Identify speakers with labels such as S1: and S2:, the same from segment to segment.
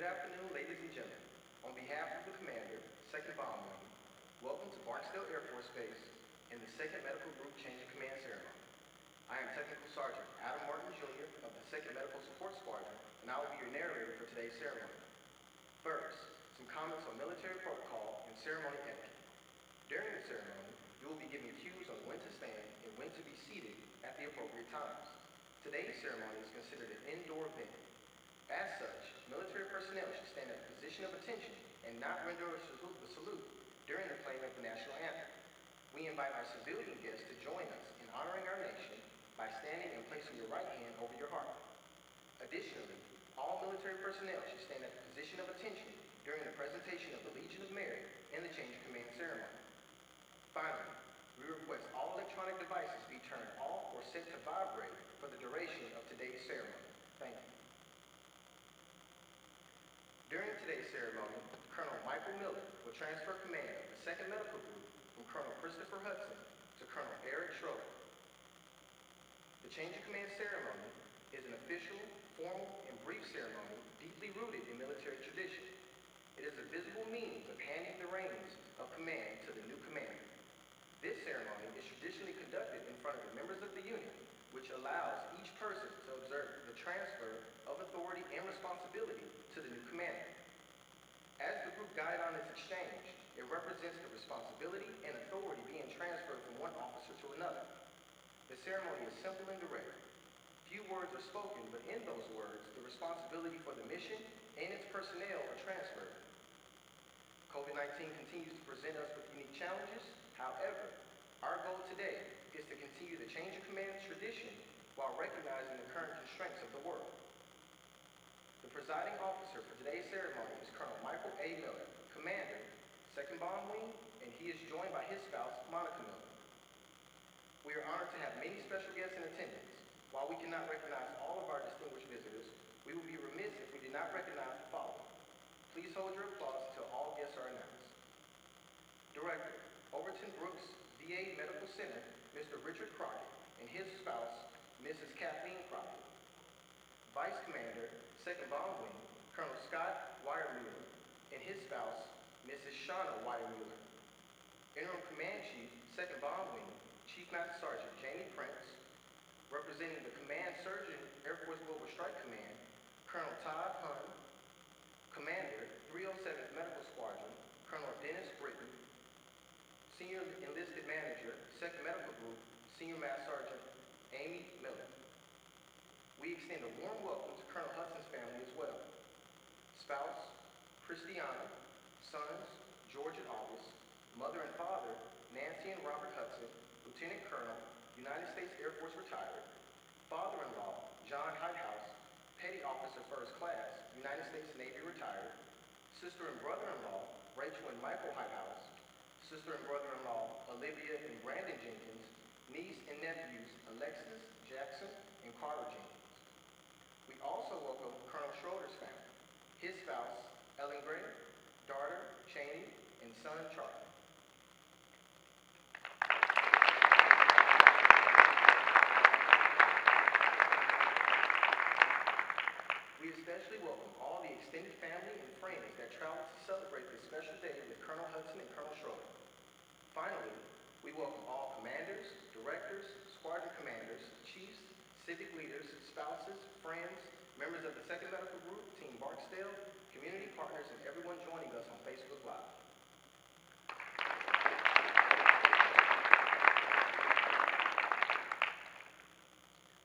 S1: afternoon, ladies and gentlemen. On behalf of the Commander, 2nd Bomb Wing, welcome to Barksdale Air Force Base in the 2nd Medical Group Change of Command Ceremony. I am Technical Sergeant Adam Martin Jr. of the 2nd Medical Support Squadron, and I will be your narrator for today's ceremony. First, some comments on military protocol and ceremony etiquette. During the ceremony, you will be given cues on when to stand and when to be seated at the appropriate times. Today's ceremony is considered an indoor event. As such, military personnel should stand at the position of attention and not render a salute during the playing of the national anthem. We invite our civilian guests to join us in honoring our nation by standing and placing your right hand over your heart. Additionally, all military personnel should stand at the position of attention during the presentation of the Legion of Merit and the Change of Command ceremony. Finally, we request all electronic devices be turned off or set to vibrate for the duration of today's ceremony. Thank you. During today's ceremony, Colonel Michael Miller will transfer command of the 2nd Medical Group from Colonel Christopher Hudson to Colonel Eric Schroeder. The Change of Command ceremony is an official, formal, and brief ceremony deeply rooted in military tradition. It is a visible means of handing the reins of command to the new commander. This ceremony is traditionally conducted in front of the members of the unit, which allows each person to observe the transfer of authority and responsibility to the new commander. As the group guide on its exchange, it represents the responsibility and authority being transferred from one officer to another. The ceremony is simple and direct. Few words are spoken, but in those words, the responsibility for the mission and its personnel are transferred. COVID-19 continues to present us with unique challenges. However, our goal today is to continue the Change of Command tradition while recognizing the current constraints of the world. The presiding officer for today's ceremony is Colonel Michael A. Miller, Commander, 2nd Bomb Wing, and he is joined by his spouse, Monica Miller. We are honored to have many special guests in attendance. While we cannot recognize all of our distinguished visitors, we would be remiss if we did not recognize the following. Please hold your applause until all guests are announced. Director, Overton Brooks VA Medical Center, Mr. Richard Crockett, and his spouse, Mrs. Kathleen Crockett. Vice Commander, 2nd Bomb Wing, Colonel Scott Weyermuller, and his spouse, Mrs. Shauna Weyermuller. Interim Command Chief, 2nd Bomb Wing, Chief Master Sergeant Jamie Prince. Representing the Command Surgeon, Air Force Global Strike Command, Colonel Todd Hunn. Commander, 307th Medical Squadron, Colonel Dennis Britton. Senior Enlisted Manager, 2nd Medical Group, Senior Master Sergeant Amy Miller. We extend a warm welcome to Colonel Hudson's family as well. Spouse, Christiana. Sons, George and August. Mother and father, Nancy and Robert Hudson, Lieutenant Colonel, United States Air Force retired. Father-in-law, John Heighthouse, Petty Officer First Class, United States Navy retired. Sister and brother-in-law, Rachel and Michael Heighthouse. Sister and brother-in-law, Olivia and Brandon Jenkins. Niece and nephews, Alexis, Jackson, and Carter Jenkins. We also welcome Colonel Schroeder's family, his spouse, Ellen Gray, daughter, Cheney, and son, Charlie. We especially welcome all the extended family and friends that traveled to celebrate this special day with Colonel Hudson and Colonel Schroeder. Finally, we welcome all commanders, directors, squadron commanders, chiefs, civic leaders, spouses, friends, members of the 2nd Medical Group, Team Barksdale, community partners, and everyone joining us on Facebook Live.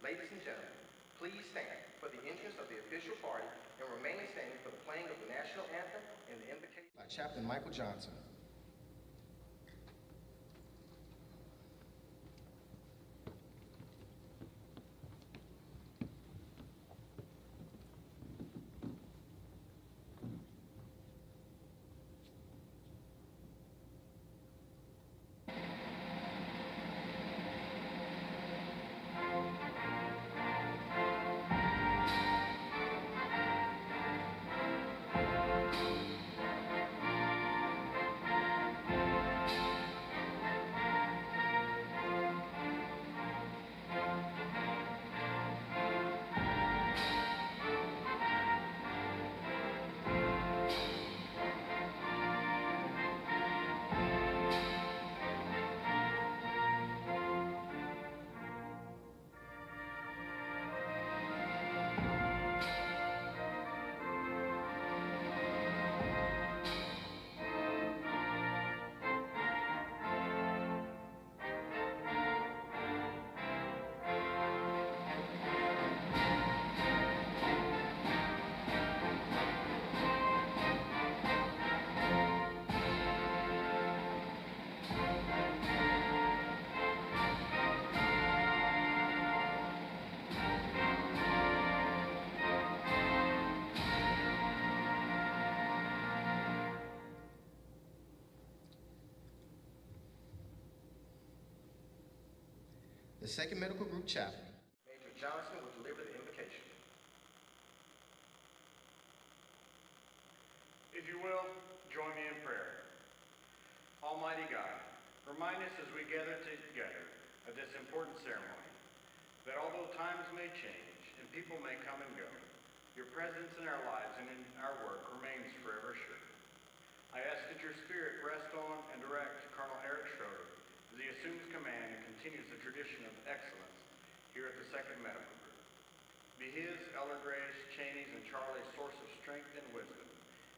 S1: Ladies and gentlemen, please stand for the entrance of the official party and remain standing for the playing of the national anthem and the invocation by Chaplain Michael Johnson. the 2nd Medical Group Chaplain. Major Johnson will deliver the invocation.
S2: If you will, join me in prayer. Almighty God, remind us as we gather together at this important ceremony that although times may change and people may come and go, your presence in our lives and in our work remains forever sure. I ask that your spirit rest on and direct Colonel Eric Schroeder as he assumes command and continues the tradition of excellence here at the 2nd Medical Group. Be his, Elder Gray's, Cheney's, and Charlie's source of strength and wisdom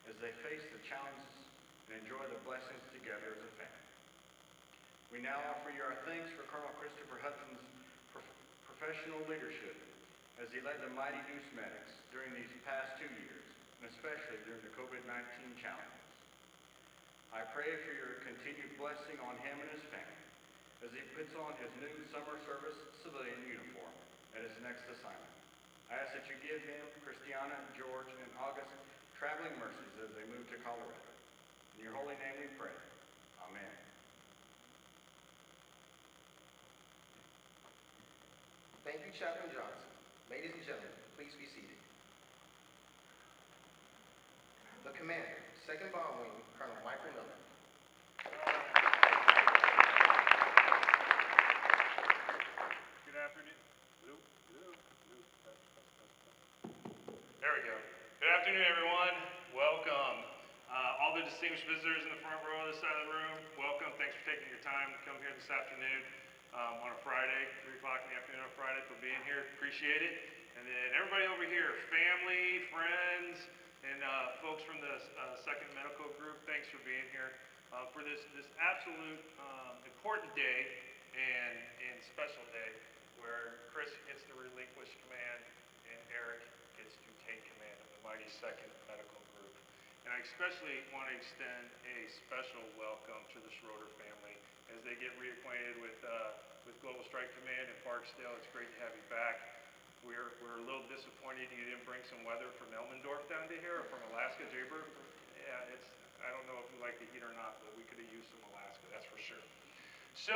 S2: as they face the challenges and enjoy the blessings together as a family. We now offer you our thanks for Colonel Christopher Hudson's professional leadership as he led the mighty Deuce Medics during these past 2 years, and especially during the COVID-19 challenges. I pray for your continued blessing on him and his family as he puts on his new summer service civilian uniform at his next assignment. I ask that you give him, Christiana, George, and August traveling mercies as they move to Colorado. In your holy name we pray. Amen.
S1: Thank you, Chaplain Johnson. Ladies and gentlemen, please be seated. The Commander, 2nd Bomb Wing, Colonel Michael Miller.
S2: Good afternoon. There we go. Good afternoon, everyone. Welcome. All the distinguished visitors in the front row of this side of the room, welcome. Thanks for taking your time to come here this afternoon on a Friday, 3 o'clock in the afternoon on Friday, for being here. Appreciate it. And then everybody over here, family, friends, and folks from the 2nd Medical Group, thanks for being here for this absolute important day and special day where Chris gets to relinquish command and Eric gets to take command of the mighty 2nd Medical Group. And I especially want to extend a special welcome to the Schroeder family as they get reacquainted with Global Strike Command in Barksdale. It's great to have you back. We're a little disappointed you didn't bring some weather from Elmendorf down to here or from Alaska, Jaybird. Yeah, I don't know if you like the heat or not, but we could have used some Alaska, that's for sure. So,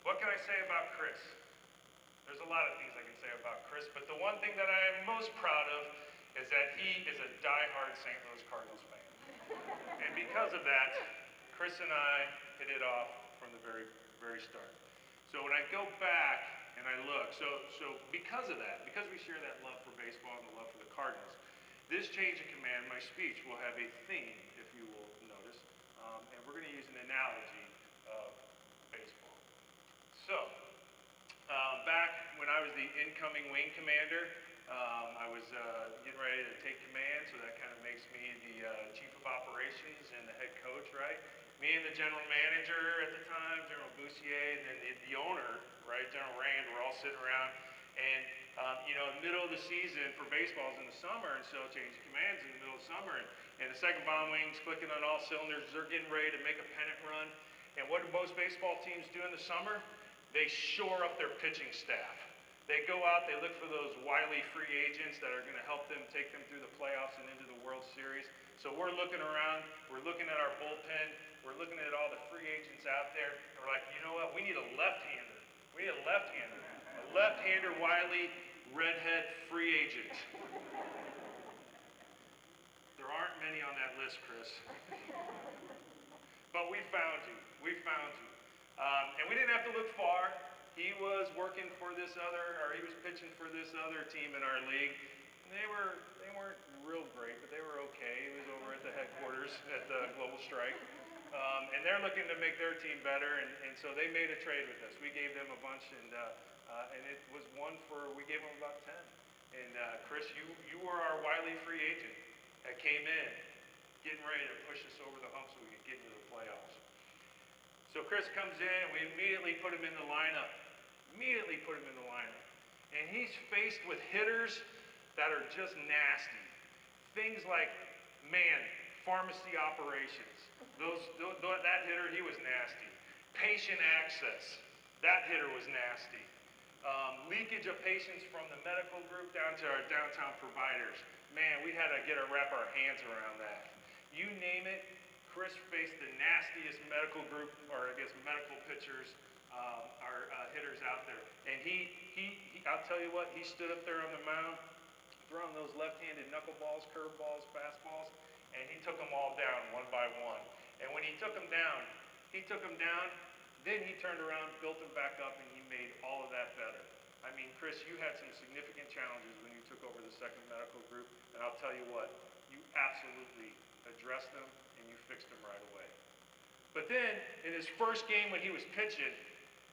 S2: what can I say about Chris? There's a lot of things I can say about Chris, but the one thing that I am most proud of is that he is a diehard St. Louis Cardinals fan. And because of that, Chris and I hit it off from the very, very start. So when I go back and I look, so because of that, because we share that love for baseball and the love for the Cardinals, this change of command, my speech, will have a theme, if you will notice, and we're going to use an analogy of baseball. So, back when I was the incoming wing commander, I was getting ready to take command, so that kind of makes me the chief of operations and the head coach, right? Me and the general manager at the time, General Boussier, and then the owner, right, General Rand, we're all sitting around. And, you know, the middle of the season for baseball is in the summer, and so change of commands in the middle of summer. And the 2nd Bomb Wing's clicking on all cylinders. They're getting ready to make a pennant run. And what do most baseball teams do in the summer? They shore up their pitching staff. They go out, they look for those wily free agents that are going to help them take them through the playoffs and into the World Series. So we're looking around, we're looking at our bullpen, we're looking at all the free agents out there, and we're like, you know what, we need a left-hander. We need a left-hander. A left-hander, wily, redhead free agent. There aren't many on that list, Chris. But we found you. We found you. And we didn't have to look far. He was working for this other, or he was pitching for this other team in our league. And they weren't real great, but they were okay. He was over at the headquarters at the Global Strike. And they're looking to make their team better, and so they made a trade with us. We gave them a bunch, and it was we gave them about 10. And Chris, you were our wily free agent that came in, getting ready to push us over the hump so we could get into the playoffs. So Chris comes in, and we immediately put him in the lineup. And he's faced with hitters that are just nasty. Things like, man, pharmacy operations. That hitter, he was nasty. Patient access. That hitter was nasty. Leakage of patients from the medical group down to our downtown providers. Man, we had to wrap our hands around that. You name it, Chris faced the nastiest medical group, or I guess medical pitchers our hitters out there. And I'll tell you what, he stood up there on the mound, throwing those left-handed knuckleballs, curveballs, fastballs, and he took them all down one by one. And when he took them down, then he turned around, built them back up, and he made all of that better. I mean, Chris, you had some significant challenges when you took over the second medical group, and I'll tell you what, you absolutely addressed them and you fixed them right away. But then, in his first game when he was pitching,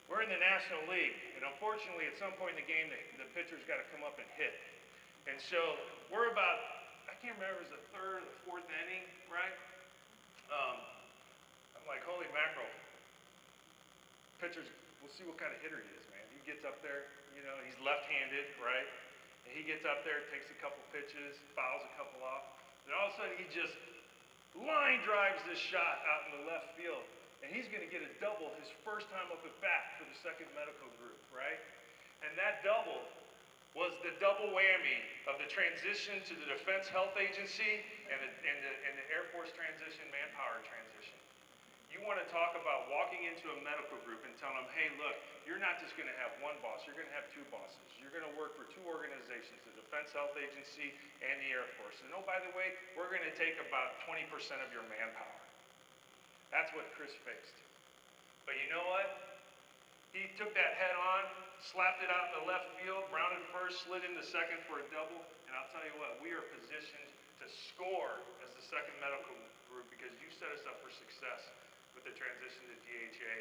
S2: we're in the National League, and unfortunately at some point in the game, the pitcher's got to come up and hit. And so, we're about, I can't remember if it was the third or the fourth inning, right? I'm like, holy mackerel. Pitcher's, we'll see what kind of hitter he is, man. He gets up there, you know, he's left-handed, right? And he gets up there, takes a couple pitches, fouls a couple off. And all of a sudden, he just line drives this shot out in the left field. And he's going to get a double his first time up at bat for the second medical group, right? And that double was the double whammy of the transition to the Defense Health Agency and the Air Force transition, manpower transition. You want to talk about walking into a medical group and telling them, hey, look, you're not just going to have one boss, you're going to have two bosses. You're going to work for two organizations, the Defense Health Agency and the Air Force. And oh, by the way, we're going to take about 20% of your manpower. That's what Chris faced. But you know what? He took that head on, slapped it out in the left field, rounded first, slid into second for a double, and I'll tell you what, we are positioned to score as the second medical group because you set us up for success with the transition to DHA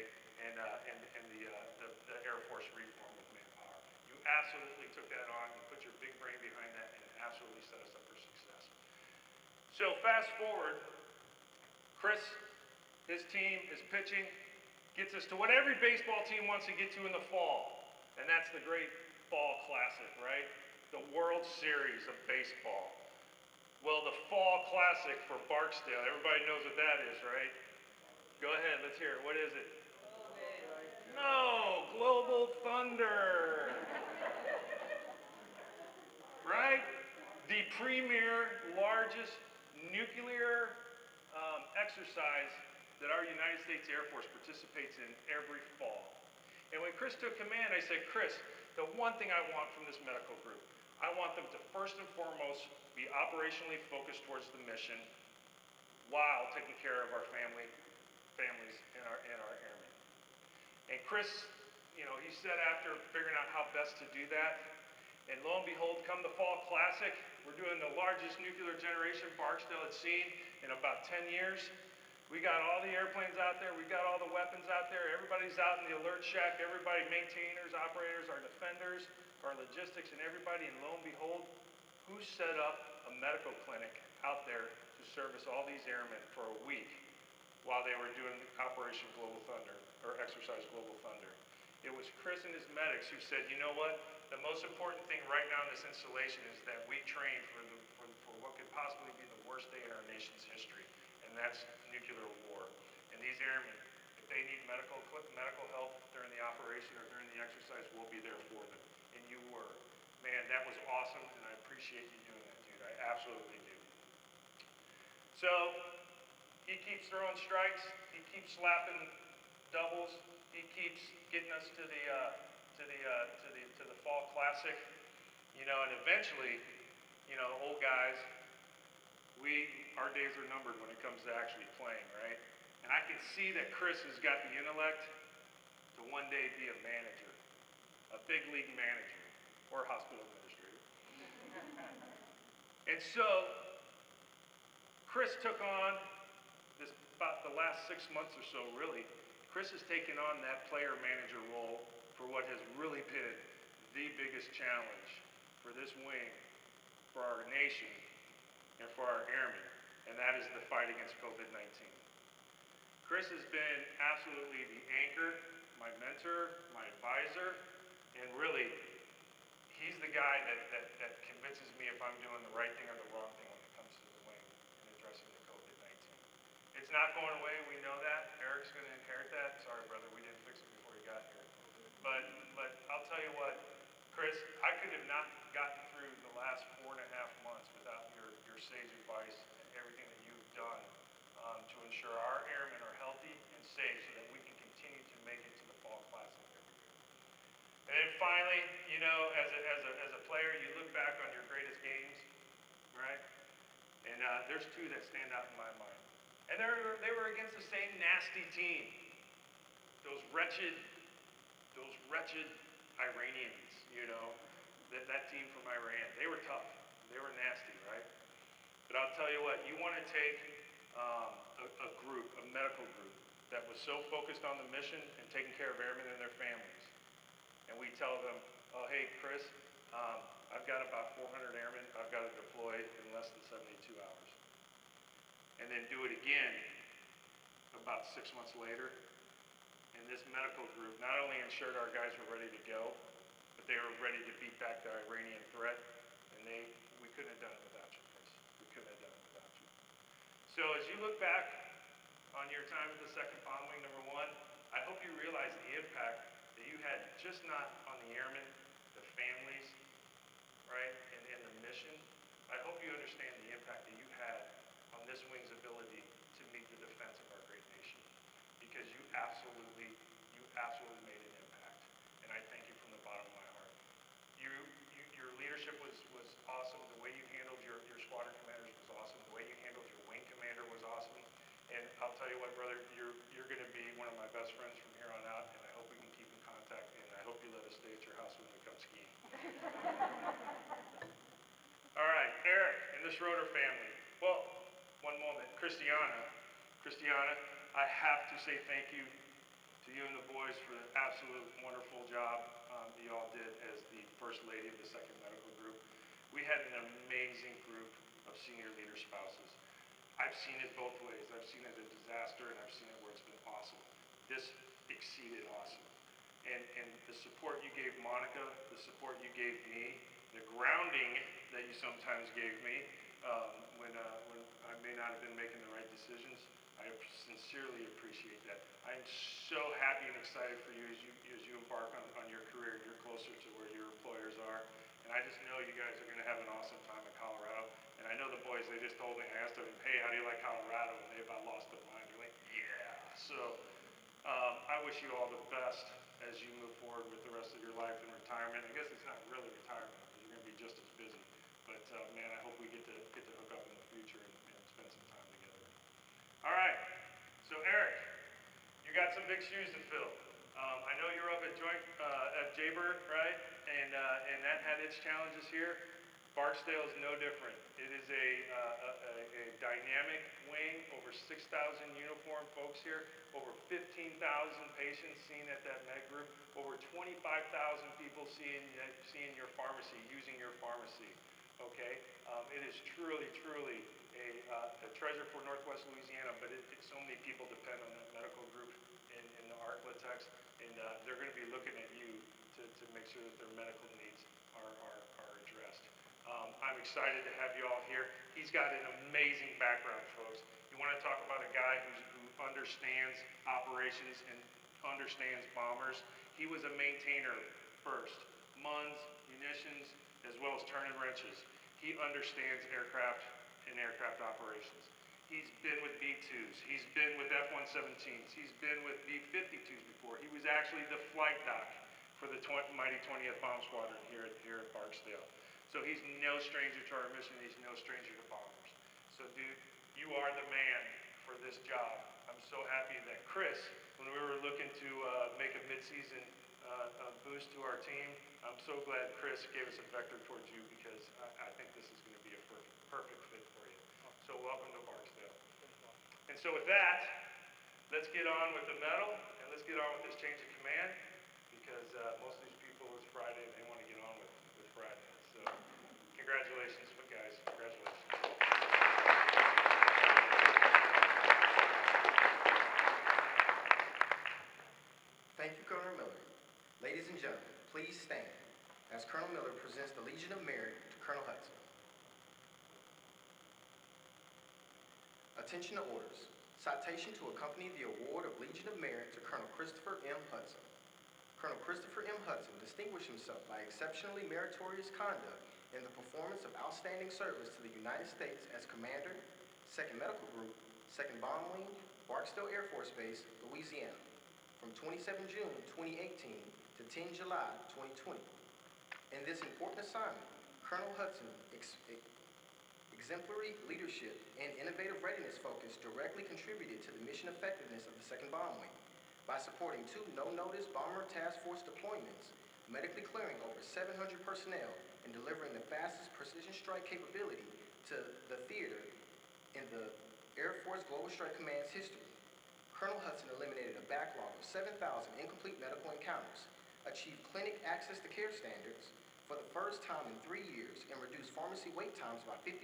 S2: and the Air Force reform with manpower. You absolutely took that on, you put your big brain behind that, and it absolutely set us up for success. So fast forward, Chris, his team is pitching, gets us to what every baseball team wants to get to in the fall, and that's the great fall classic, right? The World Series of baseball. Well, the fall classic for Barksdale, everybody knows what that is, right? Go ahead, let's hear it. What is it? No, Global Thunder. Right? The premier, largest nuclear exercise that our United States Air Force participates in every fall. And when Chris took command, I said, Chris, the one thing I want from this medical group, I want them to first and foremost be operationally focused towards the mission while taking care of our families and our airmen. And Chris, you know, he said after figuring out how best to do that, and lo and behold, come the Fall Classic, we're doing the largest nuclear generation Barksdale had seen in about 10 years. We got all the airplanes out there, we got all the weapons out there, everybody's out in the alert shack, everybody, maintainers, operators, our defenders, our logistics, and everybody, and lo and behold, who set up a medical clinic out there to service all these airmen for a week while they were doing Operation Global Thunder, or Exercise Global Thunder? It was Chris and his medics who said, you know what, the most important thing right now in this installation is that we train for what could possibly be the worst day in our nation's history, and that's nuclear war. And these airmen, if they need medical help during the operation or during the exercise, we'll be there for them. And you were. Man, that was awesome, and I appreciate you doing that, dude. I absolutely do. So, he keeps throwing strikes, he keeps slapping doubles, he keeps getting us to the Fall Classic, you know, and eventually, you know, old guys, our days are numbered when it comes to actually playing, right? And I can see that Chris has got the intellect to one day be a manager, a big league manager, or a hospital administrator. And so, Chris took on this, about the last 6 months or so, really, Chris has taken on that player manager role for what has really been the biggest challenge for this wing, for our nation, and for our airmen, and that is the fight against COVID-19. Chris has been absolutely the anchor, my mentor, my advisor, and really, he's the guy that convinces me if I'm doing the right thing or the wrong thing when it comes to the wing and addressing the COVID-19. It's not going away, we know that. Eric's going to inherit that. Sorry, brother, we didn't fix it before he got here. But I'll tell you what, Chris, I could have not gotten through the last 4.5 months without your sage advice and everything that you've done to ensure our airmen are healthy and safe so that we can continue to make it to the Fall Classic. And then finally, you know, as a player, you look back on your greatest games, right? And there's two that stand out in my mind. And they were against the same nasty team. Those wretched Iranians, you know, that team from Iran. They were tough. They were nasty, right? But I'll tell you what, you want to take a group, a medical group, that was so focused on the mission and taking care of airmen and their families. And we tell them, oh, hey, Chris, I've got about 400 airmen I've got to deploy in less than 72 hours. And then do it again about 6 months later. And this medical group not only ensured our guys were ready to go, but they were ready to beat back the Iranian threat. And we couldn't have done it without you, Chris. We couldn't have done it without you. So as you look back on your time at the 2nd Bomb Wing, number 1, I hope you realize the impact that you had, just not on the airmen, the families, right, and the mission. I hope you understand the impact that you had on this wing's ability to meet the defense of our great nation, because you absolutely made an impact, and I thank you from the bottom of my heart. Your leadership was awesome. The way you handled your squadron commanders was awesome. The way you handled your wing commander was awesome. And I'll tell you what, brother, you're going to be one of my best friends from here on out, and I hope we can keep in contact, and I hope you let us stay at your house when we come skiing. All right, Eric and the Schroeder family. Well, one moment. Christiana, I have to say thank you to you and the boys for the absolute wonderful job that you all did as the First Lady of the 2nd Medical Group. We had an amazing group of senior leader spouses. I've seen it both ways. I've seen it a disaster, and I've seen it where it's been awesome. This exceeded awesome. And the support you gave Monica, the support you gave me, the grounding that you sometimes gave me when I may not have been making the right decisions, I sincerely appreciate that. I'm so happy and excited for you as you embark on your career. You're closer to where your employers are. And I just know you guys are going to have an awesome time in Colorado. And I know the boys, they just told me, I asked them, hey, how do you like Colorado? And they about lost their mind. They're like, yeah. So I wish you all the best as you move forward with the rest of your life in retirement. I guess it's not really retirement because you're going to be just as busy. But man, I hope we get to hook up in the future and spend some time together. All right. So Eric, you got some big shoes to fill. I know you're up at Jaybird, right? And that had its challenges here. Barksdale is no different. It is a dynamic wing, over 6,000 uniformed folks here, over 15,000 patients seen at that med group, over 25,000 people seeing your pharmacy, using your pharmacy. Okay, it is truly a treasure for Northwest Louisiana, but so many people depend on that medical group in the Arklatex, and they're going to be looking at you to make sure that their medical needs are addressed. I'm excited to have you all here. He's got an amazing background, folks. You want to talk about a guy who understands operations and understands bombers. He was a maintainer first, MUNs, munitions, as well as turning wrenches. He understands aircraft and aircraft operations. He's been with B-2s. He's been with F-117s. He's been with B-52s before. He was actually the flight doc for the mighty 20th Bomb Squadron here at Barksdale. So he's no stranger to our mission. He's no stranger to bombers. So dude, you are the man for this job. I'm so happy that Chris, when we were looking to make a mid-season boost to our team, I'm so glad Chris gave us a vector towards you, because I think this is going to be a perfect fit for you. So welcome to Barksdale. And so with that, let's get on with the medal, and let's get on with this change of command, because most of these people, it's Friday and they want to get on with Friday. So congratulations, guys. Congratulations.
S1: Thank you, Colonel Miller. Ladies and gentlemen, please stand as Colonel Miller presents the Legion of Merit to Colonel Hudson. Attention to orders. Citation to accompany the award of Legion of Merit to Colonel Christopher M. Hudson. Colonel Christopher M. Hudson distinguished himself by exceptionally meritorious conduct in the performance of outstanding service to the United States as Commander, 2nd Medical Group, 2nd Bomb Wing, Barksdale Air Force Base, Louisiana, from 27 June 2018 to 10 July 2020. In this important assignment, Colonel Hudson exemplary leadership and innovative readiness focus directly contributed to the mission effectiveness of the 2nd Bomb Wing by supporting 2 no-notice bomber task force deployments, medically clearing over 700 personnel, and delivering the fastest precision strike capability to the theater in the Air Force Global Strike Command's history. Colonel Hudson eliminated a backlog of 7,000 incomplete medical encounters, achieved clinic access to care standards for the first time in 3 years, and reduced pharmacy wait times by 50%.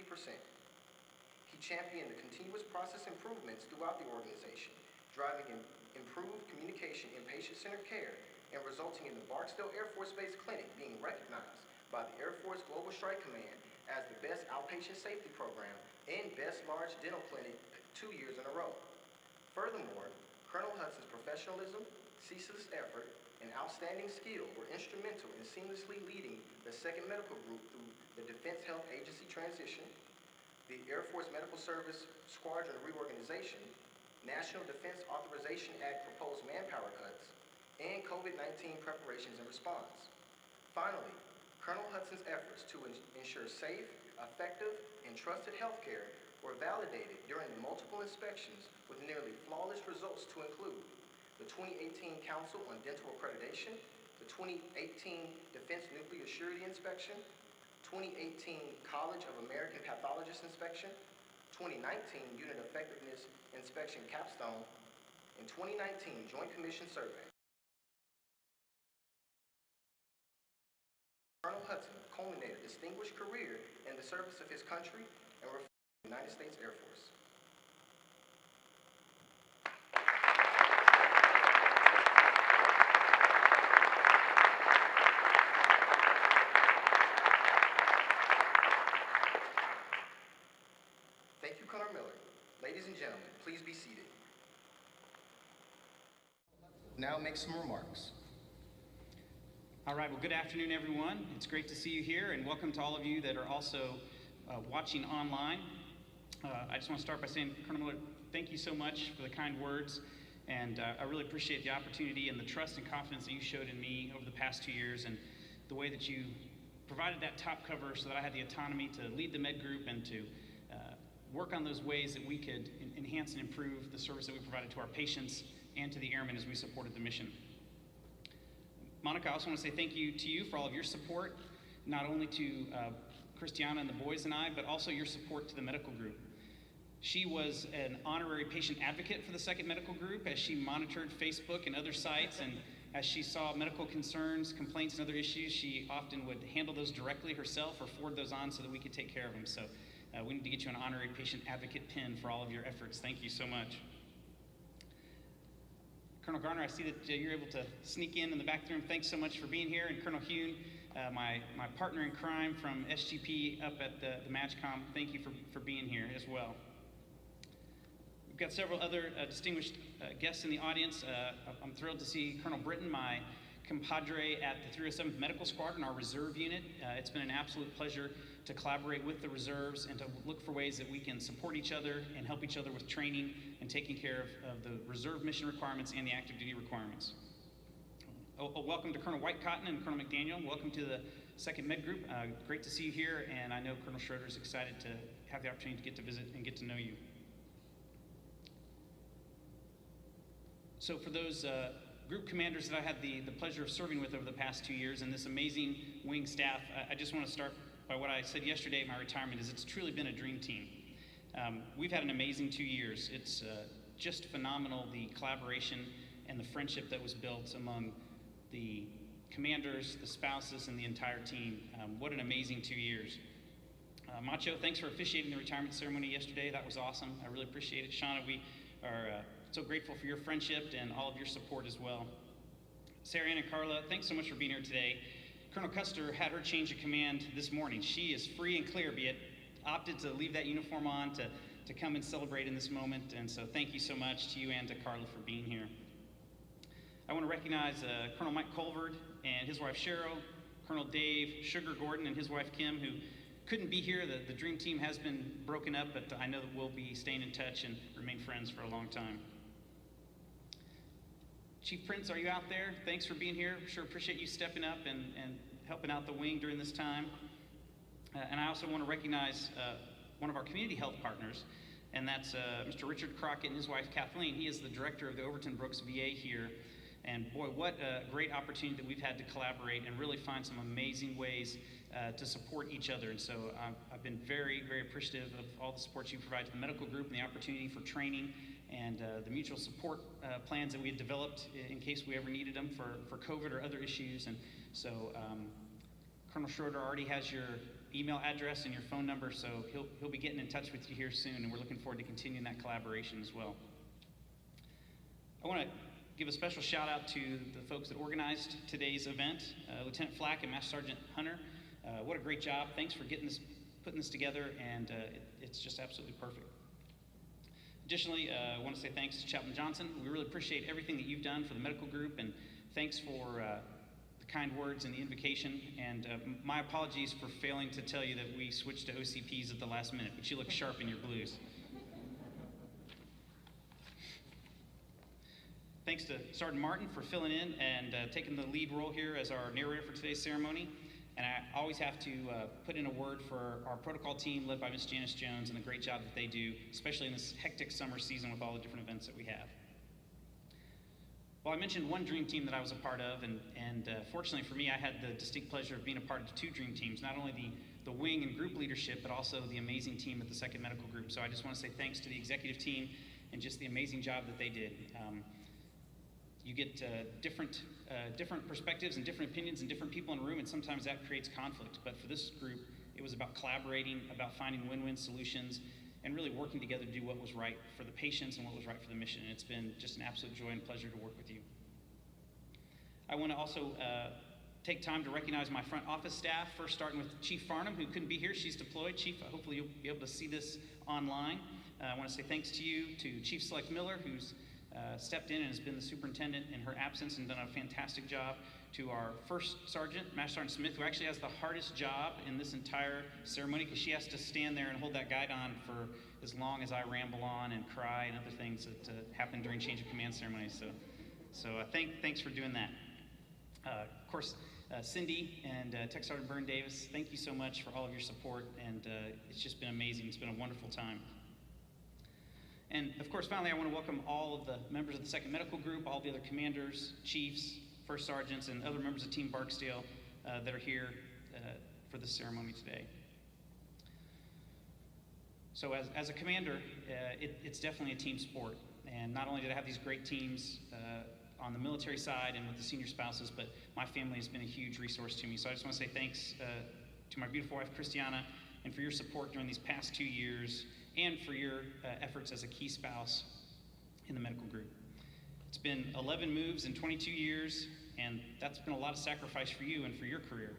S1: He championed the continuous process improvements throughout the organization, driving improved communication in patient-centered care and resulting in the Barksdale Air Force Base Clinic being recognized by the Air Force Global Strike Command as the best outpatient safety program and best large dental clinic 2 years in a row. Furthermore, Colonel Hudson's professionalism, ceaseless effort, and outstanding skill were instrumental in seamlessly leading the 2nd Medical Group through the Defense Health Agency transition, the Air Force Medical Service Squadron reorganization, National Defense Authorization Act proposed manpower cuts, and COVID-19 preparations and response. Finally, Colonel Hudson's efforts to ensure safe, effective, and trusted health care were validated during the multiple inspections with nearly flawless results to include the 2018 Council on Dental Accreditation, the 2018 Defense Nuclear Surety Inspection, 2018 College of American Pathologists Inspection, 2019 Unit Effectiveness Inspection Capstone, and 2019 Joint Commission Survey. Colonel Hudson culminated a distinguished career in the service of his country and reflected the United States Air Force. Thank you, Colonel Miller. Ladies and gentlemen, please be seated. Now make some remarks.
S3: All right, well, good afternoon, everyone. It's great to see you here, and welcome to all of you that are also watching online. I just want to start by saying, Colonel Miller, thank you so much for the kind words, and I really appreciate the opportunity and the trust and confidence that you showed in me over the past 2 years, and the way that you provided that top cover so that I had the autonomy to lead the med group and to work on those ways that we could enhance and improve the service that we provided to our patients and to the airmen as we supported the mission. Monica, I also want to say thank you to you for all of your support, not only to Christiana and the boys and I, but also your support to the medical group. She was an honorary patient advocate for the 2nd Medical Group as she monitored Facebook and other sites, and as she saw medical concerns, complaints, and other issues, she often would handle those directly herself or forward those on so that we could take care of them. So we need to get you an honorary patient advocate pin for all of your efforts. Thank you so much. Colonel Garner, I see that you're able to sneak in the back room. Thanks so much for being here. And Colonel Hune, my partner in crime from SGP up at the MAGCOM, thank you for being here as well. We've got several other distinguished guests in the audience. I'm thrilled to see Colonel Britton, my compadre at the 307th Medical Squadron, our reserve unit. It's been an absolute pleasure to collaborate with the reserves and to look for ways that we can support each other and help each other with training and taking care of the reserve mission requirements and the active duty requirements. Welcome to Colonel White-Cotton and Colonel McDaniel. Welcome to the 2nd Med Group. Great to see you here, and I know Colonel Schroeder is excited to have the opportunity to get to visit and get to know you. So for those group commanders that I had the pleasure of serving with over the past 2 years and this amazing wing staff, I just want to start by what I said yesterday at my retirement is it's truly been a dream team. We've had an amazing 2 years. It's just phenomenal, the collaboration and the friendship that was built among the commanders, the spouses, and the entire team. What an amazing 2 years. Macho, thanks for officiating the retirement ceremony yesterday. That was awesome. I really appreciate it. Shauna, we are so grateful for your friendship and all of your support as well. Sarah Ann and Carla, thanks so much for being here today. Colonel Custer had her change of command this morning. She is free and clear, be it opted to leave that uniform on to come and celebrate in this moment. And so thank you so much to you and to Carla for being here. I want to recognize Colonel Mike Colvard and his wife Cheryl, Colonel Dave Sugar Gordon and his wife Kim, who couldn't be here. The dream team has been broken up, but I know that we'll be staying in touch and remain friends for a long time. Chief Prince, are you out there? Thanks for being here. Sure appreciate you stepping up and helping out the wing during this time. And I also want to recognize one of our community health partners, and that's Mr. Richard Crockett and his wife Kathleen. He is the director of the Overton Brooks VA here. And boy, what a great opportunity that we've had to collaborate and really find some amazing ways to support each other. And so I've been very, very appreciative of all the support you provide to the medical group and the opportunity for training and the mutual support plans that we had developed in case we ever needed them for COVID or other issues. And so Colonel Schroeder already has your email address and your phone number, so he'll be getting in touch with you here soon, and we're looking forward to continuing that collaboration as well. I want to give a special shout out to the folks that organized today's event, Lieutenant Flack and Master Sergeant Hunter. What a great job. Thanks for putting this together, and it's just absolutely perfect. Additionally, I want to say thanks to Chaplain Johnson. We really appreciate everything that you've done for the medical group, and thanks for the kind words and the invocation. And my apologies for failing to tell you that we switched to OCPs at the last minute, but you look sharp in your blues. Thanks to Sergeant Martin for filling in and taking the lead role here as our narrator for today's ceremony. And I always have to put in a word for our protocol team led by Ms. Janice Jones and the great job that they do, especially in this hectic summer season with all the different events that we have. Well, I mentioned one dream team that I was a part of, and fortunately for me, I had the distinct pleasure of being a part of two dream teams, not only the wing and group leadership, but also the amazing team at the 2nd Medical Group. So I just want to say thanks to the executive team and just the amazing job that they did. You get different perspectives and different opinions and different people in a room, and sometimes that creates conflict. But for this group, it was about collaborating, about finding win-win solutions, and really working together to do what was right for the patients and what was right for the mission. And it's been just an absolute joy and pleasure to work with you. I want to also take time to recognize my front office staff, first starting with Chief Farnham, who couldn't be here. She's deployed. Chief, hopefully you'll be able to see this online. I want to say thanks to you, to Chief Select Miller, who's stepped in and has been the superintendent in her absence and done a fantastic job, to our first sergeant, Master Sergeant Smith, who actually has the hardest job in this entire ceremony because she has to stand there and hold that guidon for as long as I ramble on and cry and other things that happen during change of command ceremonies. So thanks for doing that. Of course, Cindy and Tech Sergeant Byrne Davis, thank you so much for all of your support, and it's just been amazing. It's been a wonderful time. And of course, finally, I want to welcome all of the members of the 2nd Medical Group, all the other commanders, chiefs, first sergeants, and other members of Team Barksdale that are here for this ceremony today. So as a commander, it's definitely a team sport. And not only did I have these great teams on the military side and with the senior spouses, but my family has been a huge resource to me. So I just want to say thanks to my beautiful wife, Christiana, and for your support during these past 2 years, and for your efforts as a key spouse in the medical group. It's been 11 moves in 22 years, and that's been a lot of sacrifice for you and for your career.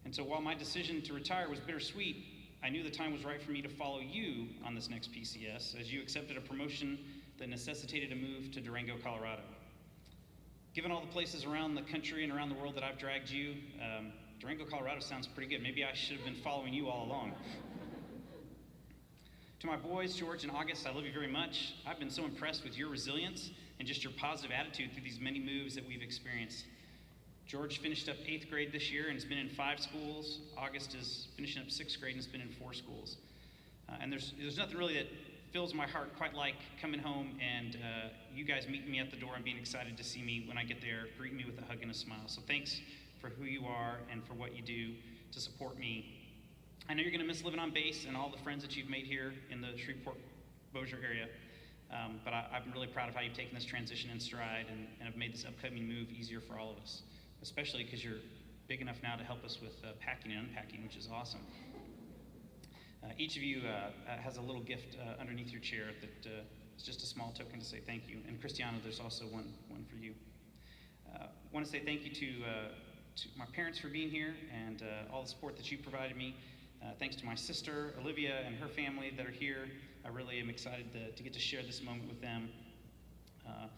S3: And so while my decision to retire was bittersweet, I knew the time was right for me to follow you on this next PCS, as you accepted a promotion that necessitated a move to Durango, Colorado. Given all the places around the country and around the world that I've dragged you, Durango, Colorado sounds pretty good. Maybe I should have been following you all along. To my boys, George and August, I love you very much. I've been so impressed with your resilience and just your positive attitude through these many moves that we've experienced. George finished up 8th grade this year and has been in 5 schools. August is finishing up 6th grade and has been in 4 schools. And there's nothing really that fills my heart quite like coming home and you guys meeting me at the door and being excited to see me when I get there, greeting me with a hug and a smile. So thanks for who you are and for what you do to support me. I know you're going to miss living on base and all the friends that you've made here in the Shreveport-Bossier area, but I'm really proud of how you've taken this transition in stride and have made this upcoming move easier for all of us, especially because you're big enough now to help us with packing and unpacking, which is awesome. Each of you has a little gift underneath your chair that is just a small token to say thank you. And Christiana, there's also one for you. I want to say thank you to my parents for being here and all the support that you provided me. Thanks to my sister, Olivia, and her family that are here. I really am excited to get to share this moment with them. I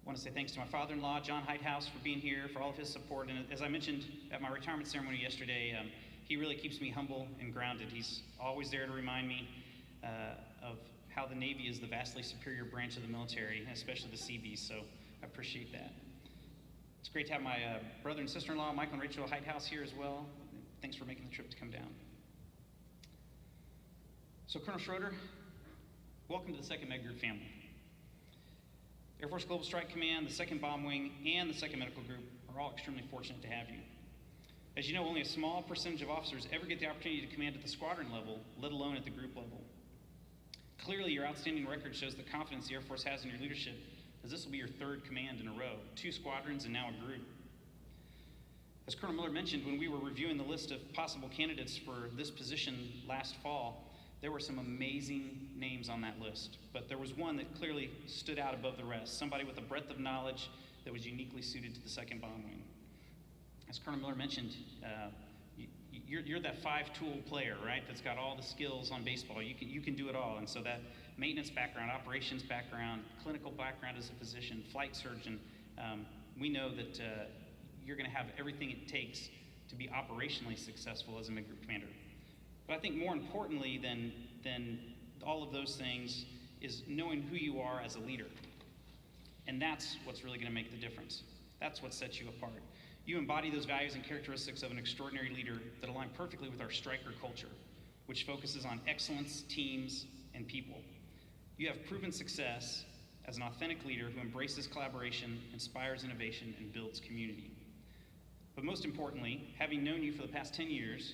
S3: want to say thanks to my father-in-law, John Heithouse, for being here, for all of his support. And as I mentioned at my retirement ceremony yesterday, he really keeps me humble and grounded. He's always there to remind me of how the Navy is the vastly superior branch of the military, especially the Seabees. So I appreciate that. It's great to have my brother and sister-in-law, Michael and Rachel Heithouse, here as well. Thanks for making the trip to come down. So Colonel Schroeder, welcome to the 2nd Med Group family. Air Force Global Strike Command, the 2nd Bomb Wing, and the 2nd Medical Group are all extremely fortunate to have you. As you know, only a small percentage of officers ever get the opportunity to command at the squadron level, let alone at the group level. Clearly, your outstanding record shows the confidence the Air Force has in your leadership, as this will be your 3rd command in a row, 2 squadrons and now a group. As Colonel Miller mentioned, when we were reviewing the list of possible candidates for this position last fall, there were some amazing names on that list, but there was one that clearly stood out above the rest, somebody with a breadth of knowledge that was uniquely suited to the 2nd Bomb Wing. As Colonel Miller mentioned, you're that 5-tool player, right? That's got all the skills on baseball. You can do it all. And so that maintenance background, operations background, clinical background as a physician, flight surgeon, we know that you're going to have everything it takes to be operationally successful as a mid-group commander. But I think more importantly than all of those things is knowing who you are as a leader. And that's what's really going to make the difference. That's what sets you apart. You embody those values and characteristics of an extraordinary leader that align perfectly with our Stryker culture, which focuses on excellence, teams, and people. You have proven success as an authentic leader who embraces collaboration, inspires innovation, and builds community. But most importantly, having known you for the past 10 years,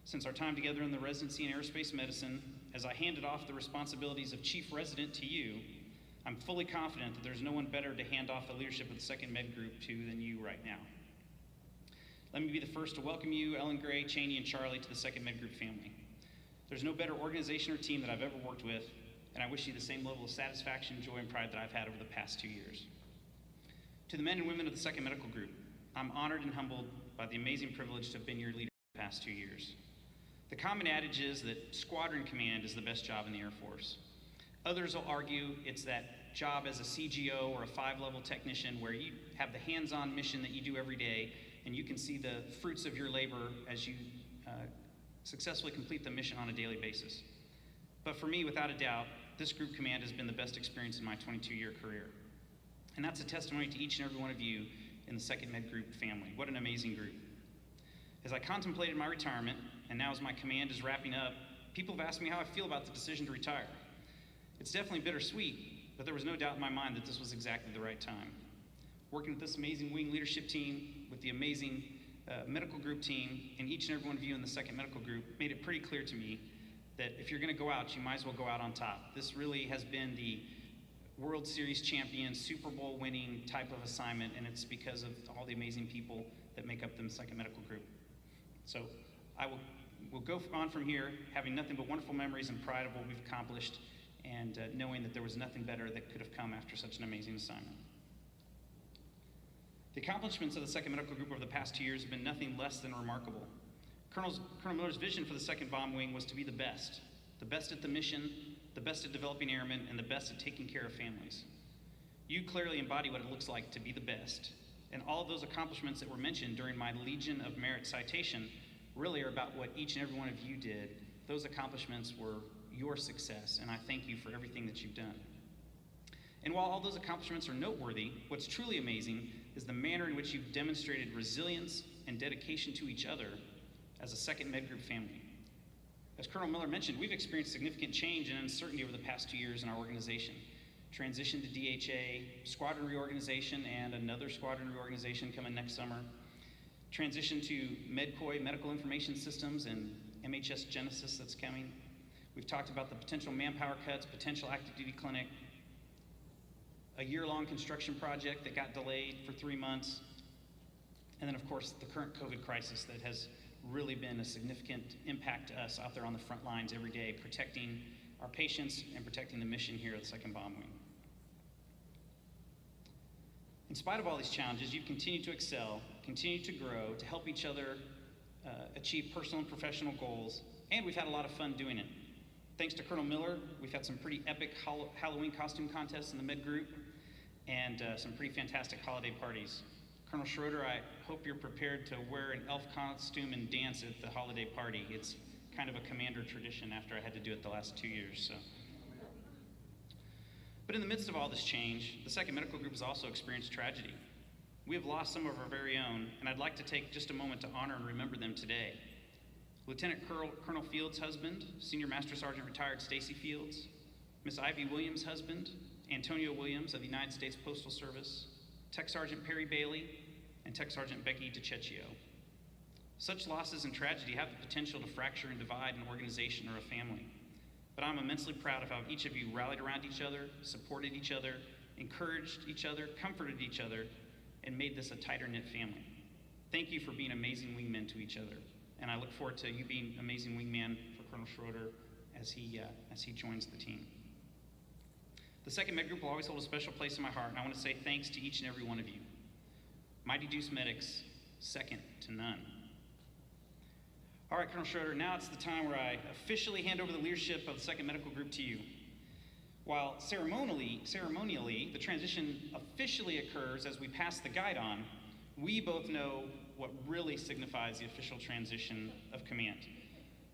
S3: since our time together in the residency in aerospace medicine, as I handed off the responsibilities of chief resident to you, I'm fully confident that there's no one better to hand off the leadership of the 2nd Med Group to than you right now. Let me be the first to welcome you, Ellen Gray, Cheney, and Charlie to the 2nd Med Group family. There's no better organization or team that I've ever worked with, and I wish you the same level of satisfaction, joy, and pride that I've had over the past 2 years. To the men and women of the 2nd Medical Group, I'm honored and humbled by the amazing privilege to have been your leader for the past 2 years. The common adage is that squadron command is the best job in the Air Force. Others will argue it's that job as a CGO or a 5-level technician where you have the hands-on mission that you do every day, and you can see the fruits of your labor as you successfully complete the mission on a daily basis. But for me, without a doubt, this group command has been the best experience in my 22-year career. And that's a testimony to each and every one of you in the 2nd Med Group family. What an amazing group. As I contemplated my retirement, and now as my command is wrapping up, people have asked me how I feel about the decision to retire. It's definitely bittersweet, but there was no doubt in my mind that this was exactly the right time. Working with this amazing wing leadership team, with the amazing medical group team, and each and every one of you in the 2nd Medical Group made it pretty clear to me that if you're going to go out, you might as well go out on top. This really has been the World Series champion, Super Bowl winning type of assignment, and it's because of all the amazing people that make up the 2nd Medical Group. So I will go on from here having nothing but wonderful memories and pride of what we've accomplished, and knowing that there was nothing better that could have come after such an amazing assignment. The accomplishments of the 2nd Medical Group over the past 2 years have been nothing less than remarkable. Colonel Miller's vision for the 2nd Bomb Wing was to be the best at the mission, the best at developing airmen, and the best at taking care of families. You clearly embody what it looks like to be the best, and all of those accomplishments that were mentioned during my Legion of Merit citation really are about what each and every one of you did. Those accomplishments were your success, and I thank you for everything that you've done. And while all those accomplishments are noteworthy, what's truly amazing is the manner in which you've demonstrated resilience and dedication to each other as a 2nd Med Group family. As Colonel Miller mentioned, we've experienced significant change and uncertainty over the past 2 years in our organization. Transition to DHA, squadron reorganization, and another squadron reorganization coming next summer. Transition to MedCOI, Medical Information Systems, and MHS Genesis that's coming. We've talked about the potential manpower cuts, potential active duty clinic, a year-long construction project that got delayed for 3 months, and then of course the current COVID crisis that has really been a significant impact to us out there on the front lines every day, protecting our patients and protecting the mission here at the 2nd Bomb Wing. In spite of all these challenges, you've continued to excel, continued to grow, to help each other achieve personal and professional goals, and we've had a lot of fun doing it. Thanks to Colonel Miller, we've had some pretty epic Halloween costume contests in the Med Group, and some pretty fantastic holiday parties. Colonel Schroeder, I hope you're prepared to wear an elf costume and dance at the holiday party. It's kind of a commander tradition after I had to do it the last 2 years. So. But in the midst of all this change, the 2nd Medical Group has also experienced tragedy. We have lost some of our very own, and I'd like to take just a moment to honor and remember them today. Lieutenant Colonel Fields' husband, Senior Master Sergeant retired Stacy Fields, Miss Ivy Williams' husband, Antonio Williams of the United States Postal Service, Tech Sergeant Perry Bailey, and Tech Sergeant Becky DiCecchio. Such losses and tragedy have the potential to fracture and divide an organization or a family. But I'm immensely proud of how each of you rallied around each other, supported each other, encouraged each other, comforted each other, and made this a tighter-knit family. Thank you for being amazing wingmen to each other, and I look forward to you being amazing wingman for Colonel Schroeder as he joins the team. The 2nd Med Group will always hold a special place in my heart, and I want to say thanks to each and every one of you. Mighty Deuce medics, second to none. All right, Colonel Schroeder, now it's the time where I officially hand over the leadership of the 2nd Medical Group to you. While ceremonially, the transition officially occurs as we pass the guidon, we both know what really signifies the official transition of command.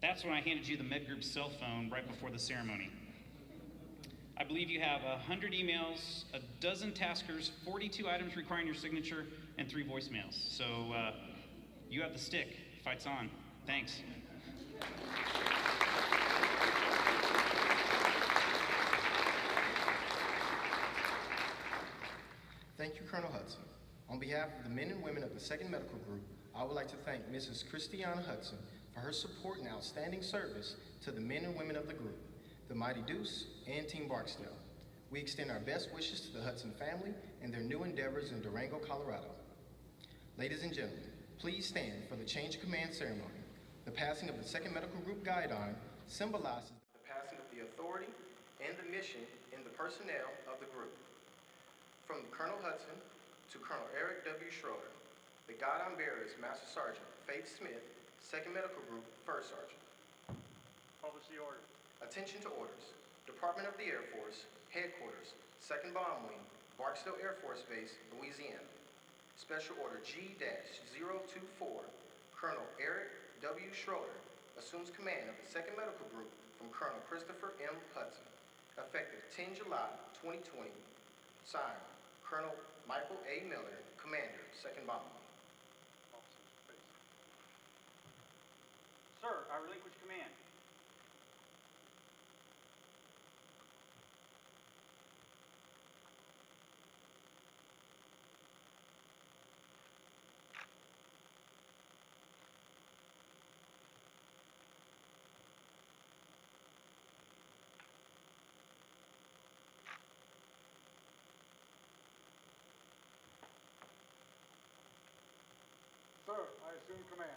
S3: That's when I handed you the Med Group's cell phone right before the ceremony. I believe you have 100 emails, a dozen taskers, 42 items requiring your signature, and 3 voicemails. So you have the stick. Fight's on. Thanks.
S1: Thank you, Colonel Hudson. On behalf of the men and women of the 2nd Medical Group, I would like to thank Mrs. Christiana Hudson for her support and outstanding service to the men and women of the group, the Mighty Deuce, and Team Barksdale. We extend our best wishes to the Hudson family and their new endeavors in Durango, Colorado. Ladies and gentlemen, please stand for the change of command ceremony. The passing of the 2nd Medical Group guidon symbolizes the passing of the authority and the mission in the personnel of the group. From Colonel Hudson to Colonel Eric W. Schroeder, the guidon bearer is Master Sergeant Faith Smith, 2nd Medical Group, 1st Sergeant.
S2: Publish the order.
S1: Attention to orders. Department of the Air Force, Headquarters, 2nd Bomb Wing, Barksdale Air Force Base, Louisiana. Special Order G-024, Colonel Eric W. Schroeder assumes command of the 2nd Medical Group from Colonel Christopher M. Hudson, effective 10 July 2020. Signed, Colonel Michael A. Miller, Commander, 2nd Bomb Wing.
S3: Sir, I relinquish command.
S4: Sir, I assume command.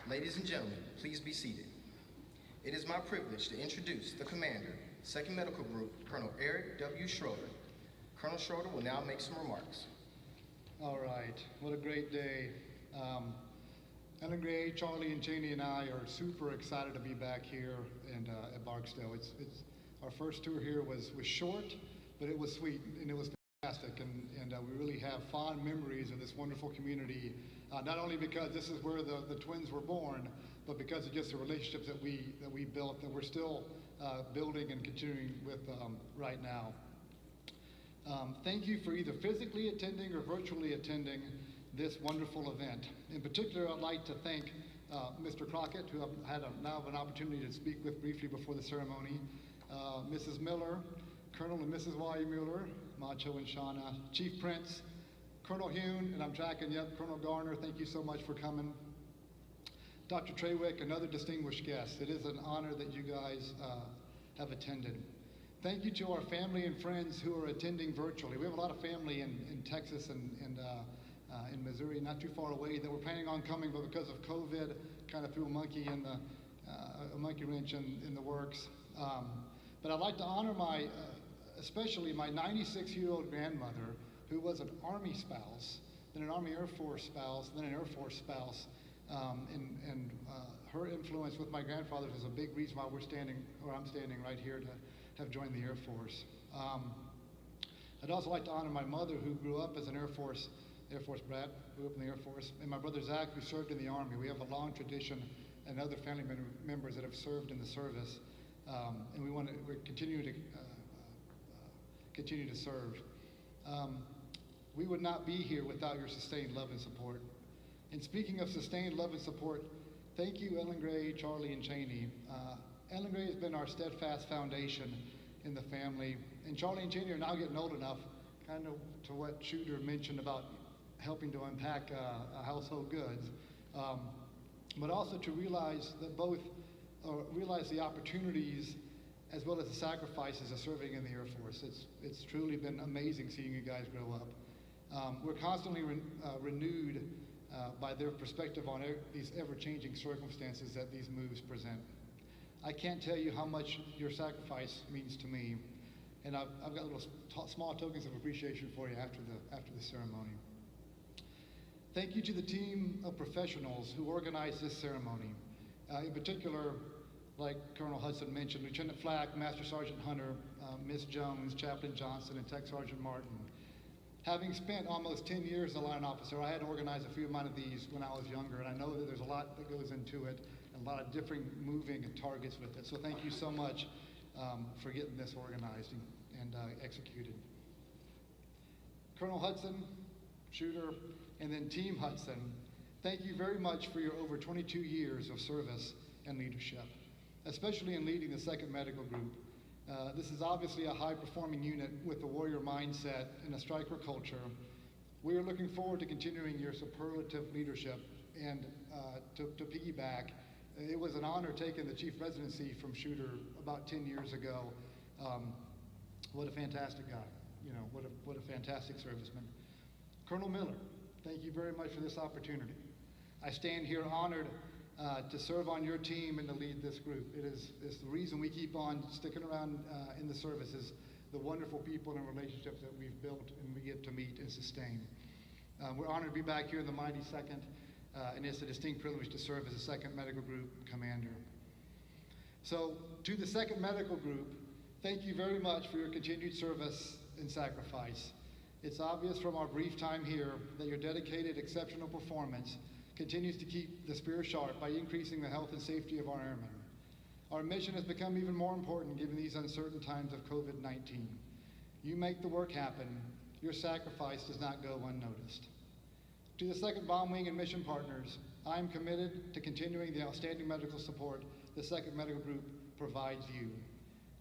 S1: Ladies and gentlemen, please be seated. It is my privilege to introduce the Commander, 2nd Medical Group, Colonel Eric W. Schroeder. Colonel Schroeder will now make some remarks.
S4: All right, what a great day. Ellen Gray, Charlie, and Cheney and I are super excited to be back here and at Barksdale. It's our first tour here was short, but it was sweet and it was fantastic, and we really have fond memories of this wonderful community. Not only because this is where the twins were born, but because of just the relationships that we built, that we're still building and continuing with right now. Thank you for either physically attending or virtually attending this wonderful event. In particular, I'd like to thank Mr. Crockett, who I've had now an opportunity to speak with briefly before the ceremony, Mrs. Miller, Colonel and Mrs. Y. Mueller, Macho and Shauna, Chief Prince, Colonel Hune, and I'm tracking, yep, Colonel Garner, thank you so much for coming. Dr. Trawick, another distinguished guest. It is an honor that you guys have attended. Thank you to our family and friends who are attending virtually. We have a lot of family in Texas and in Missouri, not too far away, that were planning on coming, but because of COVID, kind of threw a monkey wrench in the works. But I'd like to honor especially my 96-year-old grandmother, who was an Army spouse, then an Army Air Force spouse, then an Air Force spouse, and her influence with my grandfather is a big reason why I'm standing right here to have joined the Air Force. I'd also like to honor my mother, who grew up as an Air Force brat, grew up in the Air Force, and my brother Zach, who served in the Army. We have a long tradition, and other family members that have served in the service, and we continue to serve. We would not be here without your sustained love and support. And speaking of sustained love and support, thank you, Ellen Gray, Charlie, and Cheney. Ellen Gray has been our steadfast foundation in the family, and Charlie and Cheney are now getting old enough, kind of to what Shooter mentioned about helping to unpack household goods, but also to realize that realize the opportunities as well as the sacrifices of serving in the Air Force. It's truly been amazing seeing you guys grow up. We're constantly renewed by their perspective on these ever-changing circumstances that these moves present. I can't tell you how much your sacrifice means to me, and I've got little small tokens of appreciation for you after the ceremony. Thank you to the team of professionals who organized this ceremony. In particular, like Colonel Hudson mentioned, Lieutenant Flack, Master Sergeant Hunter, Miss Jones, Chaplain Johnson, and Tech Sergeant Martin. Having spent almost 10 years as a line officer, I had to organize a few amount of these when I was younger, and I know that there's a lot that goes into it, and a lot of different moving and targets with it. So thank you so much for getting this organized and executed. Colonel Hudson, Shooter, and then Team Hudson, thank you very much for your over 22 years of service and leadership, especially in leading the 2nd Medical Group. This is obviously a high-performing unit with a warrior mindset and a striker culture. We are looking forward to continuing your superlative leadership, and to piggyback, it was an honor taking the chief residency from Shooter about 10 years ago. What a fantastic guy, what a fantastic serviceman. Colonel Miller, thank you very much for this opportunity. I stand here honored to serve on your team and to lead this group. It's the reason we keep on sticking around in the service is the wonderful people and relationships that we've built and we get to meet and sustain. We're honored to be back here in the mighty 2nd, and it's a distinct privilege to serve as a 2nd Medical Group commander. So to the 2nd Medical Group, thank you very much for your continued service and sacrifice. It's obvious from our brief time here that your dedicated, exceptional performance continues to keep the spear sharp by increasing the health and safety of our airmen. Our mission has become even more important given these uncertain times of COVID-19. You make the work happen. Your sacrifice does not go unnoticed. To the 2nd Bomb Wing and mission partners, I am committed to continuing the outstanding medical support the 2nd Medical Group provides you.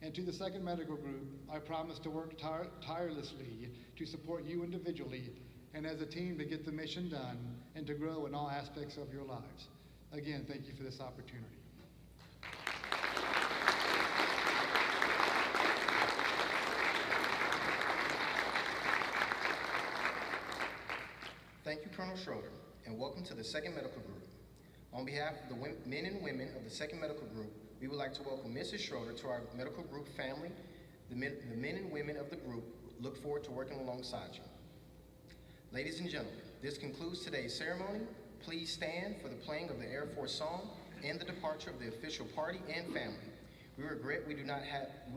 S4: And to the 2nd Medical Group, I promise to work tirelessly to support you individually and as a team to get the mission done and to grow in all aspects of your lives. Again, thank you for this opportunity.
S1: Thank you, Colonel Schroeder, and welcome to the 2nd Medical Group. On behalf of the men and women of the 2nd Medical Group, we would like to welcome Mrs. Schroeder to our medical group family. The men and women of the group look forward to working alongside you. Ladies and gentlemen, this concludes today's ceremony. Please stand for the playing of the Air Force song and the departure of the official party and family. We regret we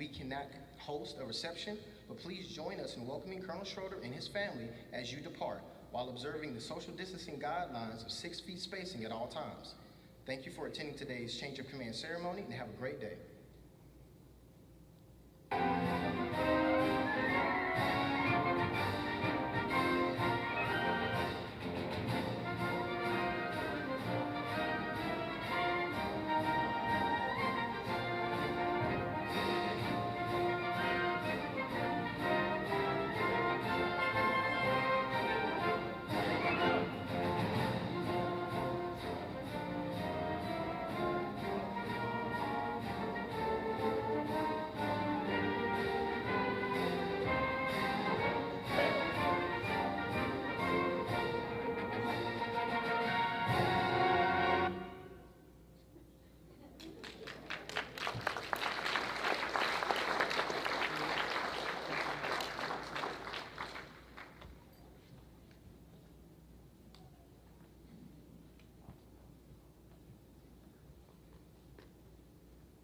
S1: cannot host a reception, but please join us in welcoming Colonel Schroeder and his family as you depart, while observing the social distancing guidelines of 6 feet spacing at all times. Thank you for attending today's change of command ceremony, and have a great day.